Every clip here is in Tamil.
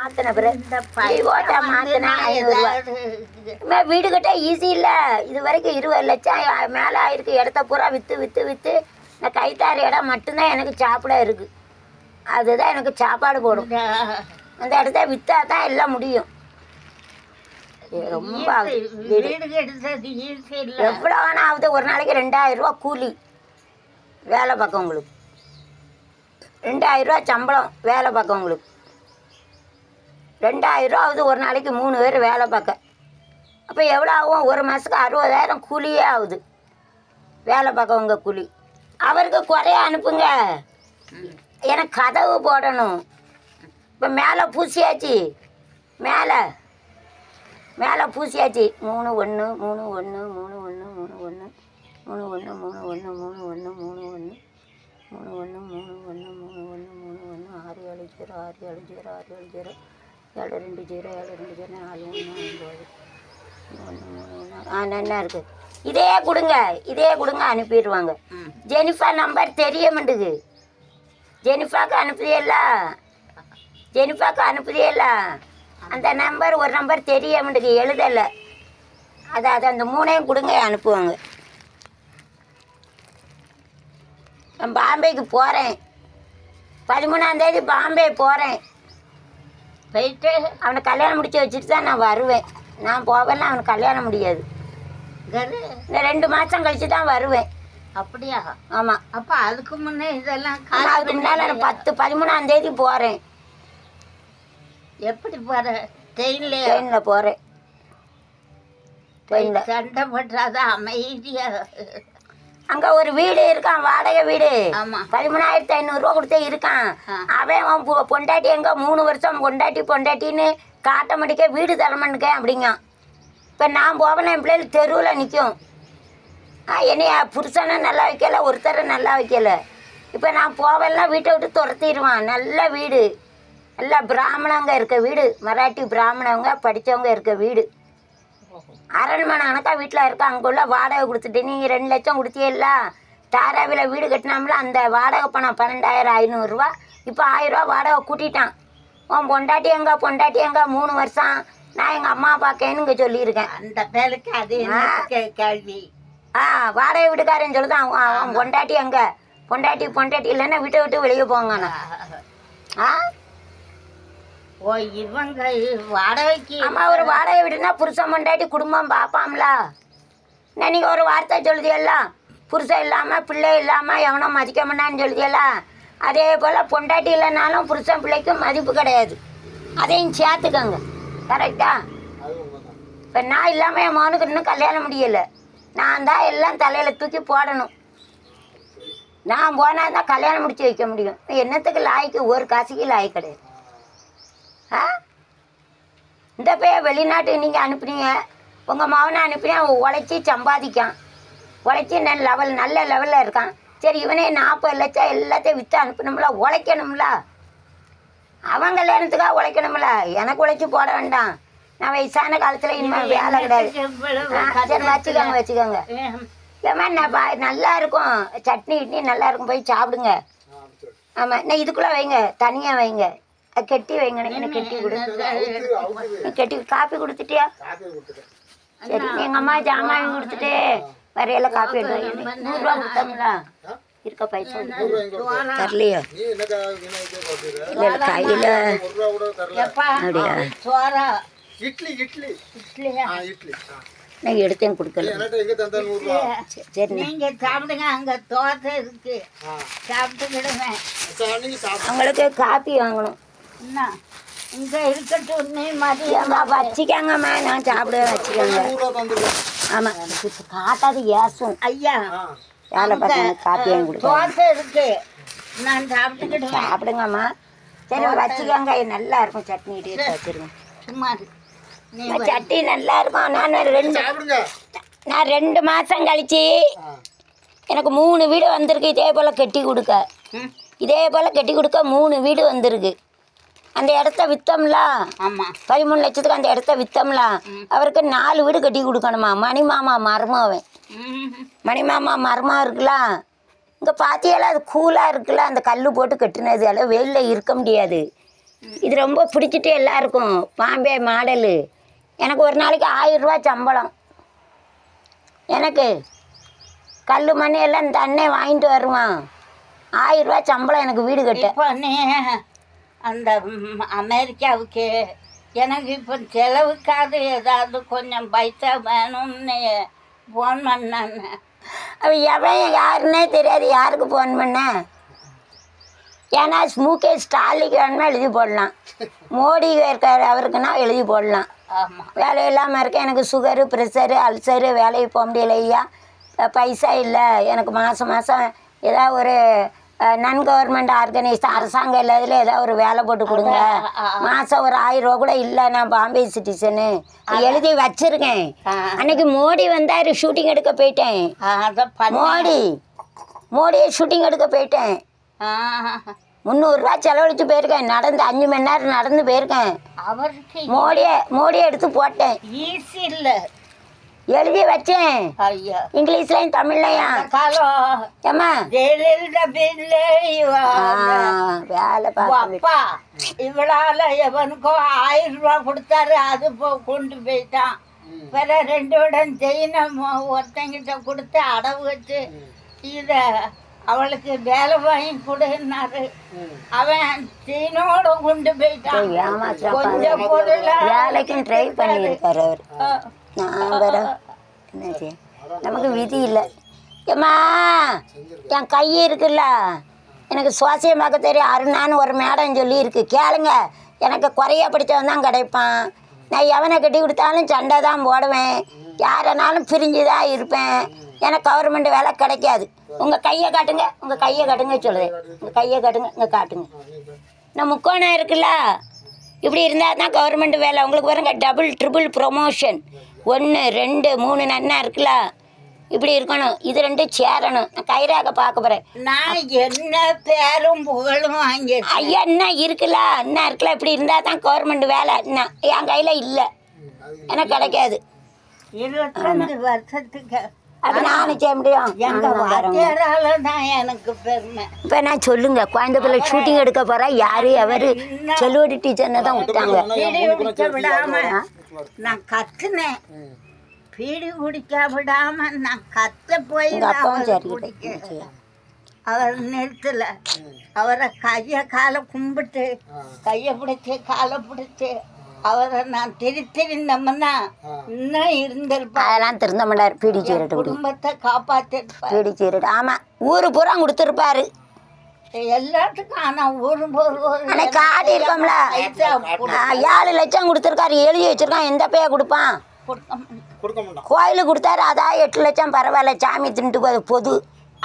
மாற்றின பிறகு ஓட்டை மாற்றினா 500 வீடு கட்ட ஈஸி இல்லை. இது வரைக்கும் 20 லட்சம் மேலே ஆயிருக்கு. இடத்த பூரா விற்று விற்று விற்று இந்த கைத்தாறு இடம் மட்டும்தான் எனக்கு சாப்பிட இருக்குது. அதுதான் எனக்கு சாப்பாடு போடும். அந்த இடத்த விற்றா தான் எல்லாம் முடியும். ரொம்ப எவ்வளோ வேணா ஆகுது. ஒரு நாளைக்கு 2000 ரூபா கூலி வேலை பார்க்கவங்களுக்கு, 2000 ரூபா சம்பளம் வேலை பார்க்கவங்களுக்கு. 2000 ரூபா ஆகுது ஒரு நாளைக்கு 3 பேர் வேலை பார்க்க. அப்போ எவ்வளோ ஆகும்? ஒரு மாதத்துக்கு 60,000 கூலியே ஆகுது வேலை பார்க்கவங்க கூலி. அவருக்கு குறைய அனுப்புங்க. எனக்கு கதவு போடணும். இப்போ மேலே பூசியாச்சு, மேலே பூசியாச்சு. 3-1 3-1 3-1 3-1 3-1 3-1 3-1 3-1 3-1 3-1 3-1 6-7 0 6-7 0 6-7 0 7-2 0 7-2 0 4-1 9 நல்லா இருக்குது. இதே கொடுங்க, இதே கொடுங்க, அனுப்பிடுவாங்க. ஜெனிஃபா நம்பர் தெரிய மாட்டுக்கு. ஜெனிஃபாவுக்கு அனுப்புதியல்ல, அந்த நம்பர் ஒரு நம்பர் தெரிய மாட்டுக்கு, எழுதலை. அது அந்த 3ஐயும் கொடுங்க, அனுப்புவாங்க. நான் பாம்பேக்கு போகிறேன். 13ஆம் தேதி பாம்பே போகிறேன். போயிட்டு அவனை கல்யாணம் முடிச்சு வச்சுட்டு தான் நான் வருவேன். நான் போகலாம், அவனுக்கு கல்யாணம் முடியாது. இந்த 2 மாதம் கழிச்சு தான் வருவேன். அப்படியா? ஆமாம். அப்போ அதுக்கு முன்னே இதெல்லாம் அதுக்கு முன்னால் நான் 13ஆம் தேதி போகிறேன். எப்படி போகிற? ட்ரெயினில் போகிறேன். ட்ரெயினில் சண்டை போட்டாதான் அமைதியாக. அங்கே ஒரு வீடு இருக்கான், வாடகை வீடு. ஆமாம். 13,500 ரூபா கொடுத்தே இருக்கான். அவன் பொண்டாட்டி எங்கே 3 வருஷம் பொண்டாட்டின்னு காட்ட மாட்டேக்க வீடு தரமானுக்க அப்படிங்க. இப்போ நான் போவேன், என் பிள்ளைகள் தெருவில் நிற்கும். என்னைய புருஷனை நல்லா வைக்கல, ஒருத்தரை நல்லா வைக்கல. இப்போ நான் போவேன்னா வீட்டை விட்டு துரத்திடுவான். நல்ல வீடு, நல்லா பிராமணங்க இருக்க வீடு, மராட்டி பிராமணவங்க படித்தவங்க இருக்க வீடு. அரண்மனை கணக்கா வீட்டில் இருக்கா. அங்கே உள்ள வாடகை கொடுத்துட்டு நீங்கள் 2 லட்சம் கொடுத்தியல்ல, தாராவியில் வீடு கட்டினோம்ல, அந்த வாடகை பணம் 12,500 ரூபா. இப்போ 1000 ரூபா வாடகை கூட்டிட்டான். உன் பொண்டாட்டி எங்க 3 வருஷம் நான் எங்கள் அம்மா பார்க்கேன்னு இங்கே சொல்லியிருக்கேன். அந்த பேருக்கு அது கேள்வி. வாடகை வீட்டுக்காரன் சொல்லுதான், அவன் பொண்டாட்டி எங்க பொண்டாட்டி இல்லைன்னா வீட்டை விட்டு வெளியே போங்கண்ணா. ஓ, இவங்க வாடகைக்கு. ஆமாம், ஒரு வாடகை வீடுனா புருஷன் பொண்டாட்டி குடும்பம் பார்ப்பாம்ல. நீங்கள் ஒரு வார்த்தை சொல்லுதியெல்லாம், புருஷன் இல்லாமல் பிள்ளை இல்லாமல் எவனோ மதிக்க மாட்டான்னு சொல்லுதியெல்லாம். அதே போல் பொண்டாட்டி இல்லைனாலும் புருஷன் பிள்ளைக்கும் மதிப்பு கிடையாது. அதையும் சேர்த்துக்கோங்க. கரெக்டா? இப்போ நான் இல்லாமல் என் மகனுக்கு இன்னும் கல்யாணம் முடியலை. நான் தான் எல்லாம் தலையில் தூக்கி போடணும். நான் போனால் தான் கல்யாணம் முடிச்சு வைக்க முடியும். என்னத்துக்கு லாய்க்கு ஒரு காசுக்கு லாய்க்கு கிடையாது. இந்த போய் வெளிநாட்டுக்கு நீங்கள் அனுப்புனீங்க, உங்கள் மகனை அனுப்பினா உழைச்சி சம்பாதிக்கான், உழைச்சி நல்ல லெவலில் இருக்கான். சரி, இவனே 40 லட்சம் எல்லாத்தையும் விற்று அனுப்பணும்ல, உழைக்கணும்ல. அவன் கல்யாணத்துக்காக உழைக்கணும்ல. எனக்கு உழைச்சி போட வேண்டாம். நான் வயசான காலத்தில் இனிமேல் வேலை கிடையாது. சரி, வச்சுக்கோங்க. ஏமா நல்லா இருக்கும், சட்னி கிட்னி நல்லா இருக்கும், போய் சாப்பிடுங்க. ஆமாம், நான் இதுக்குள்ளே வைங்க, தனியாக வைங்க, கெட்டி வைங்க. எனக்கு கெட்டி கொடு. கெட்டி காப்பி கொடுத்துட்டியா? சரி, எங்கள் அம்மா ஜாமான் கொடுத்துட்டு வரையில காப்பி எடுத்து 100 ரூபா கொடுத்தோம்ல, இருக்க பைசா தரலையா? இல்லை கையில் அப்படியா? நான் எடுத்தேன் கொடுக்கல. சரி, நீங்கள் சாப்பிடுங்க, அங்கே தோசை இருக்கு, சாப்பிட்டுக்கிடுங்க. அவங்களுக்கு காப்பி வாங்கணும். என்ன இங்கே இருக்கட்டும், நீ மதியம்மா வச்சுக்கங்கம்மா, நான் சாப்பிடுவேன், வச்சுக்கோங்க. ஆமாம், காட்டாது ஏசும். ஐயா, வேலை பார்த்து காப்பி வாங்கி கொடுங்க. தோசை இருக்கு, நான் சாப்பிட்டுக்கிடுவேன். சாப்பிடுங்கம்மா. சரி, வச்சுக்கோங்க, நல்லா இருக்கும். சட்னி இட்டு வச்சுருங்க. சும்மா சட்னி நல்லா இருக்கும். நான் 2 மாதம் கழிச்சு எனக்கு 3 வீடு வந்திருக்கு. இதே போல் கட்டி கொடுக்க 3 வீடு வந்திருக்கு. அந்த இடத்த விற்றோம்ல. ஆமாம், 13 லட்சத்துக்கு அந்த இடத்த விற்றோம்ல. அவருக்கு 4 வீடு கட்டி கொடுக்கணுமா. மணிமாமா மருமவன், மணிமாமா மருமம் இருக்குல்ல. இங்கே பார்த்தியால அது கூலாக இருக்குல்ல, அந்த கல் போட்டு கட்டினது. அளவு வெயிலில் இருக்க முடியாது. இது ரொம்ப பிடிச்சிட்டு எல்லாருக்கும். பாம்பே மாடலு. எனக்கு ஒரு நாளைக்கு 1000 ரூபா சம்பளம். எனக்கு கல் மணி எல்லாம் இந்த அண்ணன் வாங்கிட்டு வருவான். 1000 ரூபா சம்பளம் எனக்கு வீடு கட்ட. இப்போ நீ அந்த அமெரிக்காவுக்கு எனக்கு இப்போ செலவுக்காவது ஏதாவது கொஞ்சம் பைசா வேணும்னு ஃபோன் பண்ணான்னு. அவன் எவன் யாருன்னே தெரியாது. யாருக்கு ஃபோன் பண்ண? ஏன்னா முகேஷ் ஸ்டாலிக்கு வேணுமா எழுதி போடலாம், மோடி இருக்கார் அவருக்குன்னா எழுதி போடலாம். ஆமாம், வேலை இல்லாமல் இருக்க, எனக்கு சுகரு ப்ரெஷரு அல்சரு, வேலைக்கு போக முடியல ஐயா, பைசா இல்லை எனக்கு, மாதம் மாதம் ஏதாவது ஒரு நான் கவர்மெண்ட் ஆர்கனைசேஷன் அரசாங்கம் இல்லாததுல ஏதாவது ஒரு வேலை போட்டு கொடுங்க, மாதம் ஒரு 1000 ரூபா கூட இல்லை, நான் பாம்பே சிட்டிசனு எழுதி வச்சிருக்கேன். அன்னைக்கு மோடி வந்தார், ஷூட்டிங் எடுக்க போயிட்டேன். மோடியை ஷூட்டிங் எடுக்க போயிட்டேன். 300 ரூபா செலவழித்து போயிருக்கேன். நடந்து 5 மணி நேரம் நடந்து போயிருக்கேன். அவருக்கு மோடியை எடுத்து போட்டேன். ஈஸி இல்லை, எழுதி வச்சேன். ஐயா இங்கிலீஷ்லையும் தமிழ்லையும். காலம் ஏம்மா ஜெயலலிதா வேலை அப்பா இவளால எவனுக்கோ 1000 ரூபா கொடுத்தாரு, அது கொண்டு போயிட்டான். வேற 2 இடம் செயினை ஒருத்தங்கிட்ட கொடுத்து அடவு வச்சு இதை அவளுக்கு வேலை வாங்கி கொடுன்னாரு. அவன் சீனோட கொண்டு போயிட்டான். கொஞ்சம் பொருள் வேலைக்கும் ட்ரை பண்ணியிருக்காரு அவர். நான் வர என்னாச்சு, நமக்கு விதி இல்லை. ஏம்மா என் கை இருக்குல்ல, எனக்கு சுவாசியம் பார்க்க தெரியும். அருணான்னு ஒரு மேடம் சொல்லி இருக்கு, கேளுங்க. எனக்கு குறைய படித்தவன் தான் கிடைப்பான். நான் எவனை கட்டி கொடுத்தாலும் சண்டை தான் போடுவேன், யாரனாலும் பிரிஞ்சு தான் இருப்பேன். எனக்கு கவர்மெண்ட் வேலை கிடைக்காது. உங்கள் கையை காட்டுங்க, உங்கள் கையை காட்டுங்க சொல்லுவேன். உங்கள் கையை காட்டுங்க, இங்கே காட்டுங்க. நான் முக்கோணம் இருக்குல்ல, இப்படி இருந்தால் தான் கவர்மெண்ட் வேலை. உங்களுக்கு பாருங்க, டபுள் ட்ரிபிள் ப்ரொமோஷன், 1 2 3 நன்னா இருக்குல்ல, இப்படி இருக்கணும். இது 2 சேரணும். நான் கைராக பார்க்க போகிறேன். நான் என்ன பேரும் புகழும் வாங்கி ஐயா என்ன இருக்குல்ல, என்ன இருக்குல்ல, இப்படி இருந்தால் தான் கவர்மெண்ட் வேலை. என்ன என் கையில் இல்லை, எனக்கு கிடைக்காது. 25 வருஷத்துக்கு அப்போ நானும் செய்ய முடியும். எங்கள் வாத்தியாரால தான் எனக்கு பெருமை. இப்போ நான் சொல்லுங்க, குழந்தை பிள்ளை ஷூட்டிங் எடுக்க போகிறா, யார் அவர் செல்லுவடி டீச்சர்னு தான் விட்டாங்க. பீடி குடிக்க விடாம நான் கத்துனேன், பீடி குடிக்க விடாம நான் கத்த போய் அப்பாவும் சரி அவர் நிறுத்தல. அவரை கையை காலை கும்பிட்டு, கையை பிடிச்சி காலை பிடிச்சி அவரை நான் திருத்திருந்தோம்னா இன்னும் இருந்திருப்பேன். அதெல்லாம் திருந்த மாட்டார். பீடி சீரட்டு குடும்பத்தை காப்பாற்றிருப்பார். பீடி சீரட்டு ஆமாம், ஊரு பூரா கொடுத்துருப்பாரு எல்லாத்துக்கும். ஆனால் ஒரு ஆனால் காட்டி இருக்கோம்ல, 7 லட்சம் கொடுத்துருக்காரு, எழுதி வச்சிருக்கான். எந்த பைய கொடுப்பான்? கோயிலுக்கு கொடுத்தாரு, அதான் 8 லட்சம். பரவாயில்ல, சாமி தின்ட்டு போது பொது.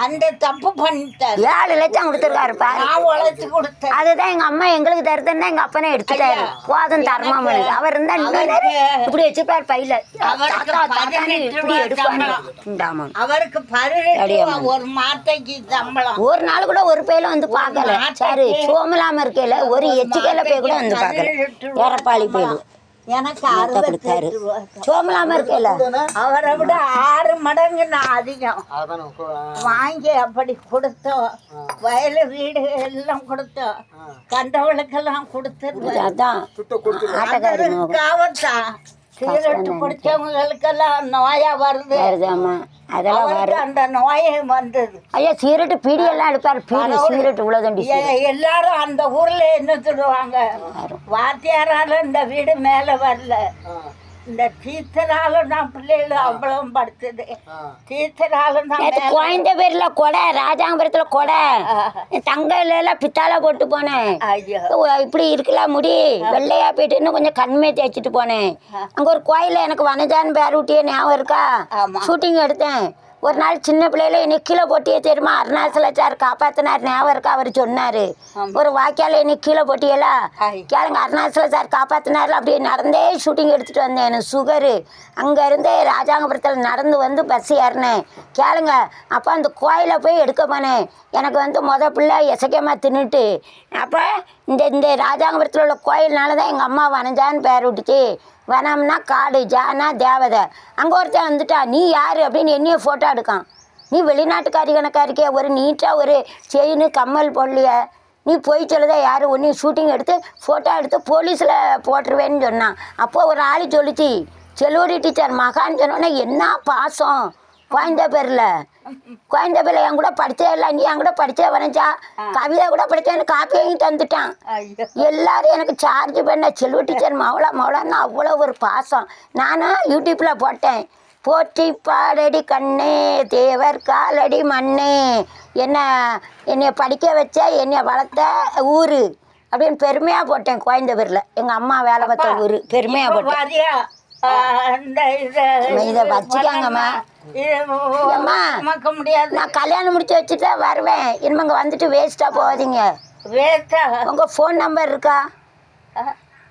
அந்த தப்பு பண்ணிட்டார். 7 லட்சம் கொடுத்துருக்காரு பாரு. நான் உழைச்சி கொடுத்தேன். அதுதான் எங்கள் அம்மா எங்களுக்கு தருதுன்னா எங்கள் அப்பனே எடுத்துட்டாரு. போதும் தர்மம் அவர் இருந்தா இப்படி வச்சுப்பாரு பையில. இப்படி எடுப்பாங்க. அவருக்கு 18 ஒரு மாத்தைக்கு சம்பளம். ஒரு நாள் கூட ஒரு பையில வந்து பார்க்கல. சரி சோமலாம இருக்கையில ஒரு எச்சுக்கையில போய் கூட வந்து பார்க்கல. ஏறப்பாளி போயிடு எனக்கு 68 ரூபா. சோமலாம இருக்கையில அவரை விட 6 மடங்கு நான் அதிகம் வாங்கி அப்படி கொடுத்தோம். வயலு வீடு எல்லாம் கொடுத்தோம், கண்டவளுக்கெல்லாம் கொடுத்துருவேன். அதான் ஆட்டக்காரத்தான். சிகரெட்டு குடிச்சவங்களுக்கெல்லாம் நோயா வருது. அதெல்லாம் அந்த நோயே வந்தது. ஐயா சீரட்டு பீடி எல்லாம் எடுப்பாரு. பீடி சீரட்டு இவ்வளோதண்டி. எல்லாரும் அந்த ஊர்ல என்ன சொல்லுவாங்க, வாத்தியாரால இந்த வீடு மேல வரல, இந்த டீச்சரால தான் பிள்ளைகள் அவ்வளவு படுத்துது. டீச்சரால தான் குழந்தை பேர்ல கொடை, ராஜாங்கபுரத்துல கொடை, தங்கையில பித்தால போட்டு போனேன். இப்படி இருக்குல்ல முடி வெள்ளையா போயிட்டு இன்னும் கொஞ்சம் கண்மையை தேய்ச்சிட்டு போனேன். அங்க ஒரு கோயில எனக்கு வனஜான்னு பேர் ஊட்டியே ஞாபகம் இருக்கா? ஷூட்டிங் எடுத்தேன். ஒரு நாள் சின்ன பிள்ளையில என்னை கீழே போட்டியே தெரியுமா? அருணாச்சலாச்சார் காப்பாத்தினார் ஞாபகம் இருக்கா? அவர் சொன்னாரு ஒரு வாக்கியால என்னை கீழே போட்டியலா கேளுங்க, அருணாச்சலாச்சார் காப்பாத்தினார்ல. அப்படியே நடந்தே ஷூட்டிங் எடுத்துட்டு வந்தேன். எனக்கு சுகரு. அங்கேருந்தே ராஜாங்கபுரத்தில் நடந்து வந்து பஸ் ஏறினேன். கேளுங்க, அப்போ அந்த கோயிலை போய் எடுக்க போனேன். எனக்கு வந்து பிள்ளை எசக்கியமாக தின்னுட்டு, அப்போ இந்த ராஜாங்கபுரத்தில் உள்ள கோயில்னால தான் எங்கள் அம்மா வனஜான்னு பேர் விட்டுச்சு. வனம்னா காடு, ஜானா தேவதை. அங்கே ஒருத்தன் வந்துட்டா, நீ யார் அப்படின்னு என்னைய ஃபோட்டோ எடுக்கான். நீ வெளிநாட்டுக்காரி கணக்காக இருக்கிய, ஒரு நீட்டாக ஒரு செயின் கம்மல் போடலைய, நீ போய் சொல்லுதா யார் ஒன்று ஷூட்டிங் எடுத்து ஃபோட்டோ எடுத்து போலீஸில் போட்டுருவேன்னு சொன்னான். அப்போது ஒரு ஆள் சொல்லிச்சு செல்வடி டீச்சர் மகான்னு சொன்னோன்னே என்ன பாசம். கோயம்பேரில் என் கூட படித்தே இல்லை, நீ என் கூட படித்தே வரைஞ்சா, கவிதை கூட படித்தேன்னு காப்பியையும் தந்துட்டான். எல்லாரும் எனக்கு சார்ஜ் பண்ண செல்வ டீச்சர் மவளான்னு அவ்வளோ ஒரு பாசம். நானும் யூடியூப்பில் போட்டேன், போற்றி பாடடி கண்ணே தேவர் காலடி மண்ணே, என்னை படிக்க வச்ச என்னை வளர்த்த ஊர் அப்படின்னு பெருமையாக போட்டேன். கோயம்பேரில் எங்கள் அம்மா வேலை பார்த்த ஊர் பெருமையாக போட்டேன். இதை வச்சுக்காங்கம்மா. முடியாது, நான் கல்யாணம் முடிச்சு வச்சுட்டா வருவேன். இனிமே இங்கே வந்துட்டு வேஸ்ட்டாக போகாதீங்க. உங்கள் ஃபோன் நம்பர் இருக்கா?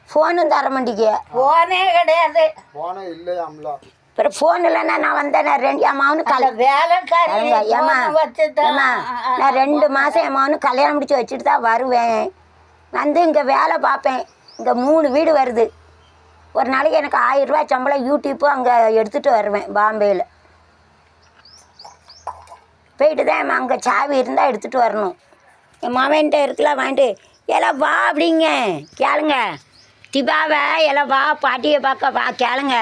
ஃபோனும் தர மாட்டீங்க. ஃபோனே கிடையாது. அப்புறம் ஃபோன் இல்லைன்னா நான் வந்தேன். என் மகனு ஏம்மா நான் 2 மாதம் என் மகனு கல்யாணம் முடிச்சு வச்சுட்டு தான் வருவேன். வந்து இங்கே வேலை பார்ப்பேன். இங்கே 3 வீடு வருது. ஒரு நாளைக்கு எனக்கு 1000 ரூபா சம்பளம் யூடியூப்பு அங்கே எடுத்துகிட்டு வருவேன். பாம்பேயில் போயிட்டு தான் அங்கே சாவி இருந்தால் எடுத்துகிட்டு வரணும். என் மாமன்ட்ட இருக்கலாம் வாங்கிட்டு எல்லாம் வா அப்படிங்க கேளுங்க. திபாவை எல்லாம் வா பாட்டியை பார்க்க வா கேளுங்க.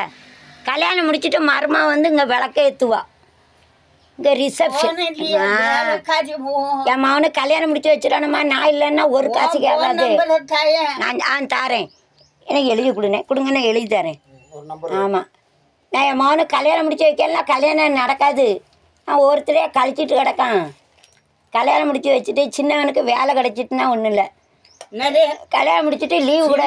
கல்யாணம் முடிச்சுட்டு மருமா வந்து இங்கே விளக்க ஏற்றுவா. இங்கே ரிசப்ஷன் என் மகனு கல்யாணம் முடிச்சு வச்சிடணுமா. நான் இல்லைன்னா ஒரு காசு கேட்காது. நான் தாரேன். எனக்கு எழுதி கொடுங்கன்னு எழுதி தரேன். ஆமாம், நான் என் மகனு கல்யாணம் முடிச்சு வைக்கலாம். கல்யாணம் நடக்காது. நான் ஒருத்தரே கழிச்சிட்டு கிடக்கான். கல்யாணம் முடிச்சு வச்சுட்டு சின்னவனுக்கு வேலை கிடச்சிட்டுனா ஒன்றும் இல்லை. கல்யாணம் முடிச்சுட்டு லீவு கூட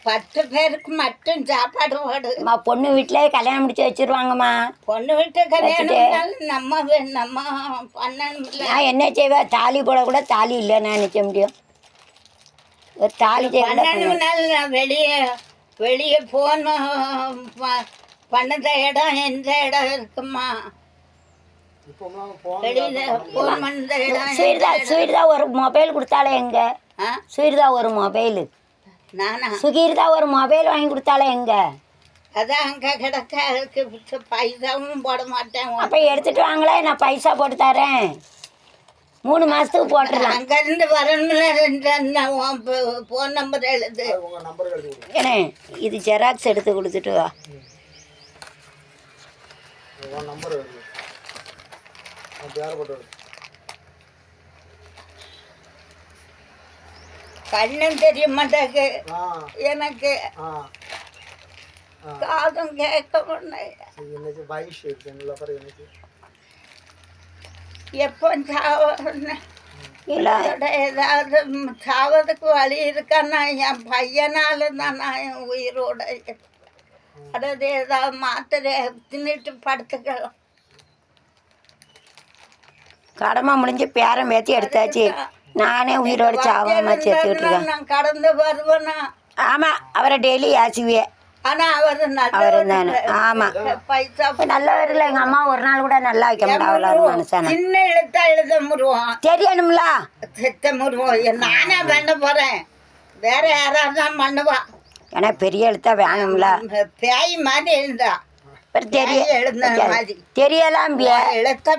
10 பேருக்கு மட்டும் சாப்பாடு போடுமா. பொண்ணு வீட்டிலே கல்யாணம் முடிச்சு வச்சிருவாங்கம்மா. பொண்ணு வீட்டு கல்யாணம் நம்ம பண்ணணும். நான் என்ன செய்வேன், தாலி போட கூட தாலி இல்லை. நான் நிற்க முடியும் ஒரு தாலி நான் வெளியே ஃபோன் பண்ணத இடம் எந்த இடம் இருக்குமா. சுவீர்தா ஒரு மொபைல் கொடுத்தாலே எங்க சுவீர்தா ஒரு மொபைலு சுகீர்தா ஒரு மொபைல் வாங்கி கொடுத்தாலே எங்க. அதான் அங்கே கிடக்க அதுக்கு பைசாவும் போட மாட்டேன். அப்போ எடுத்துட்டு வாங்களே, நான் பைசா போட்டு தரேன். 3 மாதத்துக்கு போட்டுடலாம். அங்கேருந்து வரணும்னா ஃபோன் நம்பர் எழுது. ஏன்னா இது ஜெராக்ஸ் எடுத்து கொடுத்துட்டு வா. கண்ணும் தெரிய மாட்டாக்கு எனக்கு, காதும் கேட்க மாட்டேன். எப்போ ஏதாவது சாவதுக்கு வழி இருக்கான்னா என் பையனால தான் நான் உயிரோட. அதாவது ஏதாவது மாத்திரை தின்னுட்டு படுத்துக்கலாம். கடமை முடிஞ்சு பேரம் பேத்தி எடுத்தாச்சு. நானே உயிரோடு சாவாம சேர்த்துக்கிட்டு இருக்கேன். நான் கடந்து வருவேனா? ஆமாம், அவரை டெய்லி ஆச்சுவே. ஆனால் அவர் தானே. ஆமாம், பைசா நல்லவர் இல்லை. எங்கள் அம்மா ஒரு நாள் கூட நல்லா வைக்க மாட்டாங்க மனுஷன். சின்ன எழுத்தா எழுத முருவோம் தெரியணும்ல. செத்த முருவோம் நானே பண்ண போகிறேன். வேற யாராவது தான் பண்ணுவா. ஏன்னா பெரிய எழுத்தா வேணும்ல. பேய் மாதிரி எழுந்தா தெரியலாம் எழுத்த